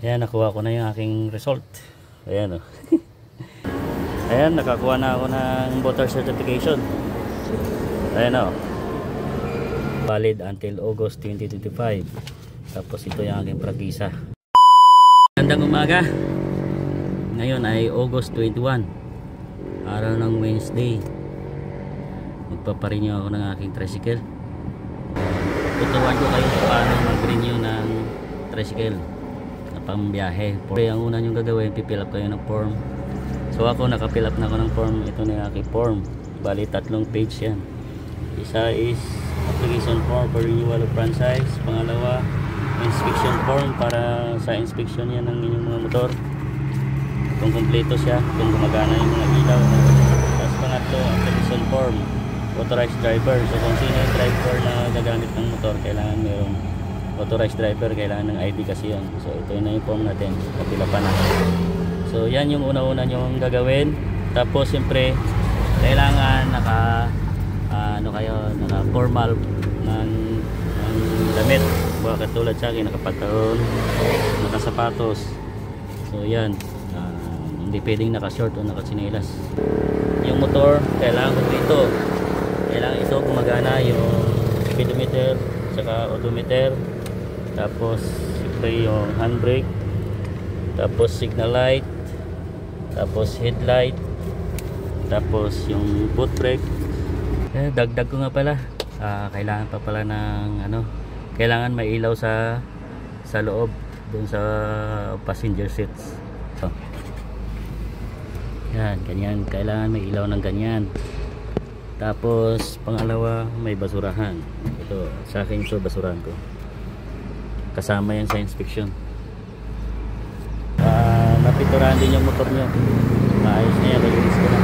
Ayan, nakuha ko na yung aking result. Ayan, oh. Ayan, nakakuha na ako ng voter certification. Ayan, oh. Valid until August 2025. Tapos ito yung aking pragisa. Magandang umaga. Ngayon ay August 21, araw ng Wednesday. Magpaparenew ako ng aking tricycle. Tuturuan ko kayo paano mag-renew ng tricycle na pambiyahe. Ang una nyo gagawin, pipill up kayo ng form. So ako nakapill up na ako ng form. Ito na yung aking form. Bali 3 page yan. Isa is application form for renewal of franchise. Pangalawa, inspection form para sa inspection yan ng inyong mga motor, kung kumpleto siya, kung gumagana yung mga ilaw. Tapos pangatlo, application form, authorized driver. So kung sino yung driver na gagamit ng motor, kailangan mayroong authorized driver, kailangan ng ID kasi yun. So ito na yung form natin, kapila pa na. So yan yung una-una nyong gagawin. Tapos siyempre kailangan naka formal ng damit. Baka katulad sa akin, nakapantalon, nakasapatos. So yan, hindi pwedeng naka-short o naka-chinelas. Yung motor kailangan dito, kailangan ito gumagana, yung speedometer saka odometer. Tapos siyempre yung handbrake, tapos signal light, tapos headlight, tapos yung foot brake. Dagdag ko nga pala, kailangan pa pala ng kailangan may ilaw sa loob dun sa passenger seats. So, yan, ganyan, kailangan may ilaw ng ganyan. Tapos pangalawa, may basurahan. Ito, sa akin ito, basurahan ko. Kasama yan sa inspection. Napiturahan din yung motor nyo. Maayos na yan, nalinis ko na.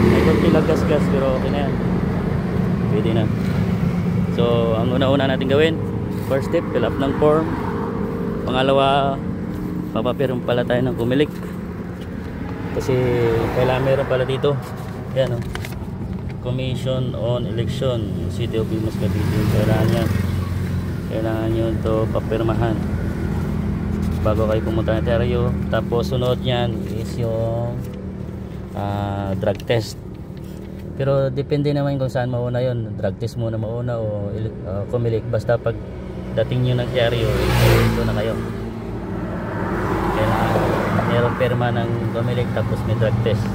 May konti lang gas-gas pero okay na yan. Pwede na. So ang una-una natin gawin, first step, fill up ng form. Pangalawa, papapirm pala tayo ng kumilik. Kasi kailangan meron pala dito. Yan, oh. Commission on Election, City of Imus, Cavite. Kailangan nyo ito papirmahan bago kayo pumunta ng teryo. Tapos sunod yan is yung drug test. Pero depende naman kung saan mauna yun. Drug test muna mauna o kumilik. Basta pag dating nyo ng teryo, ito na kayo. Kailangan meron perma ng kumilik tapos may drug test.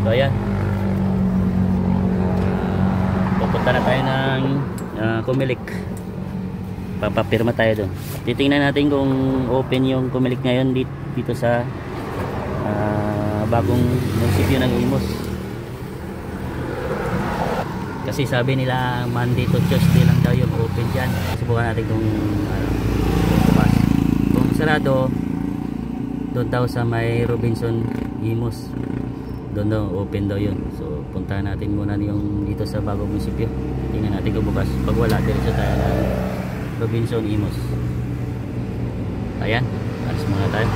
So ayan, pupunta na tayo ng kumilik. Papapirma tayo doon. Titingnan natin kung open yung kumilik ngayon dito sa bagong munisipyo ng Imus. Kasi sabi nila Monday to Tuesday lang daw yung open dyan. Subukan natin kung bukas. Kung sarado, doon daw sa may Robinson Imus, doon daw open daw yun. So puntahan natin muna yung dito sa bagong munisipyo. Tingnan natin kung bukas. Pag wala, diretso tayo ng Robinson Imus. Ayan, alas muna tayo.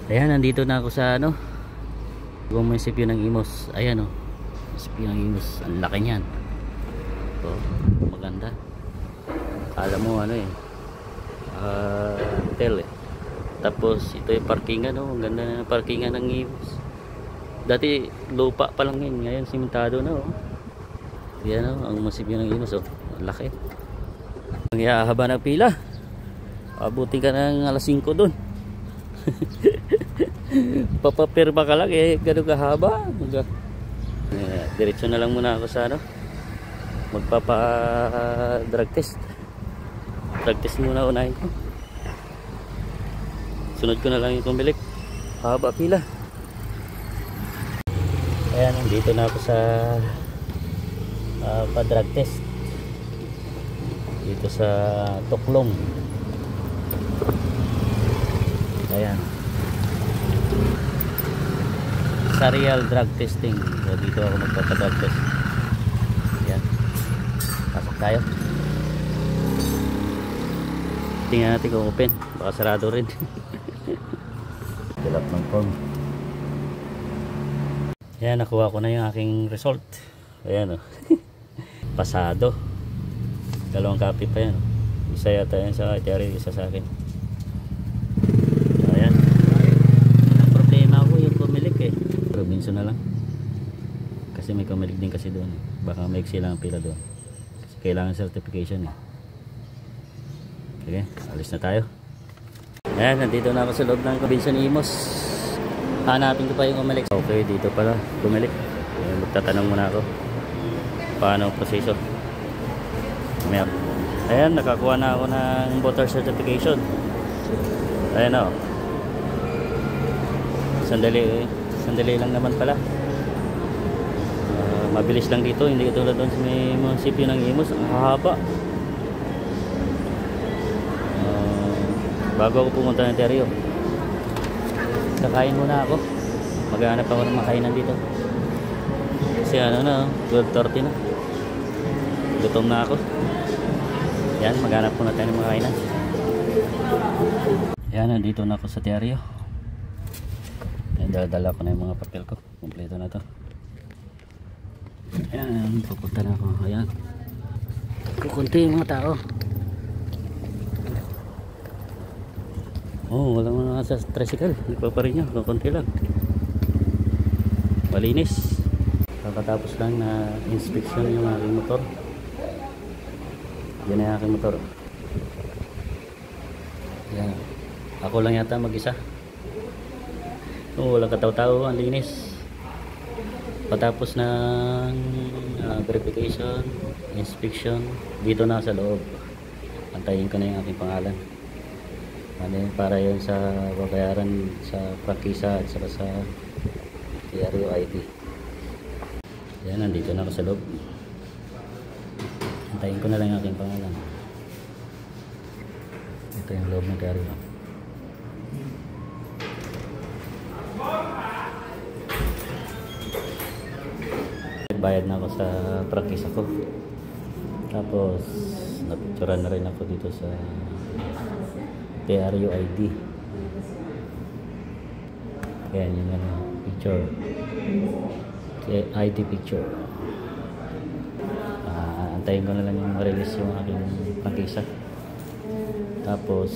Ayan, nandito na ako sa bagong munisipyo ng Imus. Ayan, munisipyo ng Imus. Ang laki niyan. Ito, maganda. Alam mo hotel eh. Tapos ito yung parkingan, ang ganda na parkingan ng Imus. Dati lupa pa lang yun, ngayon simentado na. Yan ang munisipyo ng Imus. Ang laki. Ang haba ng pila, abuti ka ng alas 5 dun. Papapirma ka lang gano'n kahaba. Diretso na lang muna ako sa magpapa drug test. Drug test muna unahin ko. Sunod ko na lang yung kumilik. Haba pila. Ayan, dito na ako sa pa-drug test dito sa Tuklong. Ayan, serial drug testing. So dito ako magpapa-drug test. Ayan, pasok tayo. Tingnan natin kung open. Baka sarado rin. Fill up ng form. Ayan, nakuha ko na yung aking result. Ayan, pasado. 2 copy pa yan. Isa yata yan sa Terry, isa sa akin. Robinson na lang. Kasi may kumilig din kasi doon. Baka may silang pila doon. Kasi kailangan certification eh. Sige, alis na tayo. Ayan, nandito na ako sa loob ng Robinson Imos. Hanapin ko pa yung kumilig. Okay, dito pala kumilig. Magtatanong muna ako paano ang proseso. Ayan, nakakuha na ako ng voter certification. Ayan o. Sandali lang naman pala. Mabilis lang dito, hindi katulad doon sa may munisipyo ng Imos. Ang haba. Bago ako pumunta ng Terrio, kakain muna ako. Maghanap ako ng makainan dito. Kasi ano na, 12:30 na. Gutom na ako. Yan, maghanap muna tayo ng makainan. Yan, nandito na ako sa Terrio. Dala ko na yung mga papel ko. Kompleto na to. Ayan, pupunta na ako. Ayan, kukunti yung mga tao. Oh, walang mga sa tricycle. Iba pa rin yun, kukunti lang. Malinis. Kakatapos lang na inspection yung aking motor. Yan na yung aking motor. Ayan. Ako lang yata mag-isa. Oh, walang kataw-tao, ang linis. Patapos ng verification, inspection, dito na sa loob. Antayin ko na yung aking pangalan. Para yun sa babayaran sa prangkisa at saka sa TRU ID. Yan, nandito na ako sa loob. Antayin ko na lang yung aking pangalan. Ito yung loob ng TRU. Bayad na ako sa prangkisa ko. Tapos napicturan na rin ako dito sa TRU ID. Ayan yung picture. ID picture. Antayin ko na lang yung ma-release yung aking prangkisa. Tapos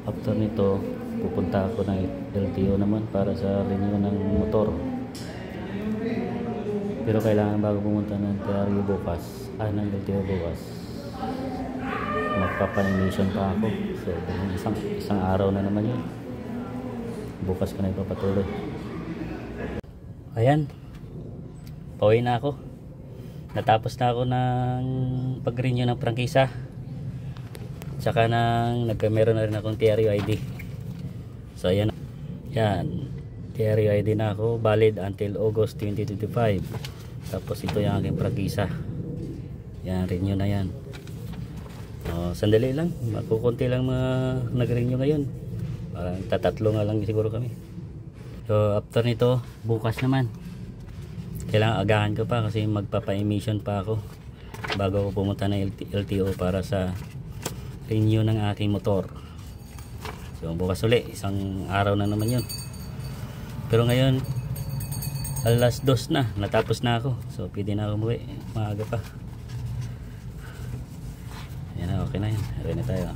after nito pupunta ako ng LTO naman para sa renew ng motor. Pero kailangan bago pumunta ng TRU bukas, ng LTO bukas, magpapa-emission pa ako. So isang araw na naman yun. Bukas ko na ipapatuloy. Ayan, pauwi na ako. Natapos na ako ng pag-renew ng prangkisa. Tsaka meron na rin akong TRU ID. So ayan, yan, TRU ID na ako, valid until August 2025. Tapos ito yung aking prangkisa. Yan, renew na yan. Sandali lang, makukunti lang mga nag-renew ngayon. Parang tatatlo nga lang siguro kami. So after nito, bukas naman kailangan agahan ko pa kasi magpapa-emission pa ako bago ako pumunta ng LTO para sa renew ng aking motor. So bukas uli, isang araw na naman yun. Pero ngayon alas 2 na, natapos na ako. So pwede na ako umuwi, maaga pa. Yan na, okay na yan. Ready na tayo.